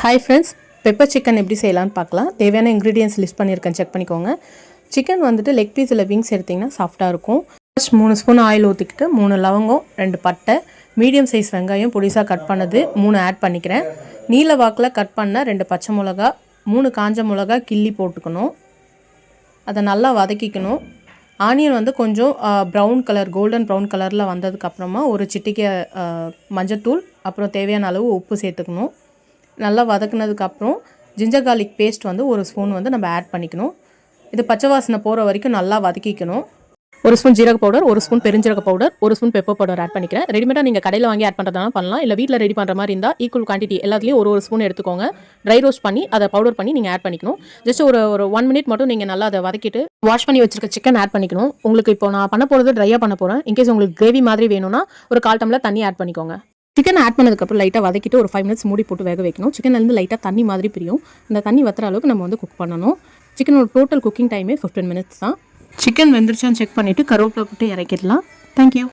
Hi friends, pepper chicken எப்படி செய்யலான்னு பார்க்கலாம். தேவையான இன்க்ரீடியன்ஸ் லிஸ்ட் பண்ணியிருக்கேன், செக் பண்ணிக்கோங்க. சிக்கன் வந்துட்டு லெக் பீஸ் இல்லை விங்ஸ் எடுத்திங்கன்னா சாஃப்டாக இருக்கும். ஃபர்ஸ்ட் 3 ஸ்பூன் ஆயில் ஊற்றிக்கிட்டு 3 லவங்கம், 2 பட்டை, மீடியம் சைஸ் வெங்காயம் பொடிசாக கட் பண்ணது 3 ஆட் பண்ணிக்கிறேன். நீல வாக்கில் கட் பண்ண 2 பச்சை மிளகா, 3 காஞ்ச மிளகா கிள்ளி போட்டுக்கணும். அதை நல்லா வதக்கிக்கணும். ஆனியன் வந்து கொஞ்சம் ப்ரௌன் கலர், கோல்டன் ப்ரௌன் கலரில் வந்ததுக்கப்புறமா ஒரு சிட்டிக்கை மஞ்சத்தூள், அப்புறம் தேவையான அளவு உப்பு சேர்த்துக்கணும். நல்லா வதக்குனதுக்கப்புறம் ஜிஞ்சர் கார்லிக் பேஸ்ட் வந்து 1 ஸ்பூன் வந்து நம்ம ஆட் பண்ணிக்கணும். இது பச்சை வாசனை போகிற வரைக்கும் நல்லா வதக்கிக்கணும். 1 ஸ்பூன் ஜீரக பவுடர், 1 ஸ்பூன் பெருஞ்சீரக powder, 1 spoon pepper powder add பண்ணிக்கிறேன். ரெடிமேடாக நீங்கள் கடையில் வாங்கி ஆட் பண்ணுறதுனால பண்ணலாம், இல்லை வீட்டில் ரெடி பண்ணுற மாதிரி இருந்தால் ஈக்குவல் குவான்டிட்டி எல்லாத்துலேயும் ஒரு ஸ்பூன் எடுத்துக்கோங்க. ட்ரை ரோஸ்ட் பண்ணி அதை பவுடர் பண்ணி நீங்கள் ஆட் பண்ணிக்கணும். ஜஸ்ட் ஒரு 1 மினிட் மட்டும் நீங்கள் நல்லா அதை வதக்கிட்டு வாஷ் பண்ணி வச்சிருக்க சிக்கன் ஆட் பண்ணிக்கணும். உங்களுக்கு இப்போ நான் பண்ண போகிறது ட்ரையாக பண்ண போகிறேன். இன்கேஸ் உங்களுக்கு கிரேவி மாதிரி வேணும்னா ஒரு 1/4 டம்ளர் தண்ணி ஆட் பண்ணிக்கோங்க. சிக்கன் ஆட் பண்ணதுக்கப்புறம் லைட்டாக வதக்கிட்டு ஒரு 5 மினிட்ஸ் மூடி போட்டு வேக வைக்கணும். சிக்கன்லேருந்து லைட்டாக தண்ணி மாதிரி பிரியும். அந்த தண்ணி வத்துற அளவுக்கு நம்ம வந்து குக் பண்ணணும். சிக்கனோட டோட்டல் குக்கிங் டைமே 15 மினிட்ஸ் தான். சிக்கன் வெந்துருச்சான்னு செக் பண்ணிவிட்டு கருவேப்பிலை போட்டு இறக்கிடலாம். தேங்க்யூ.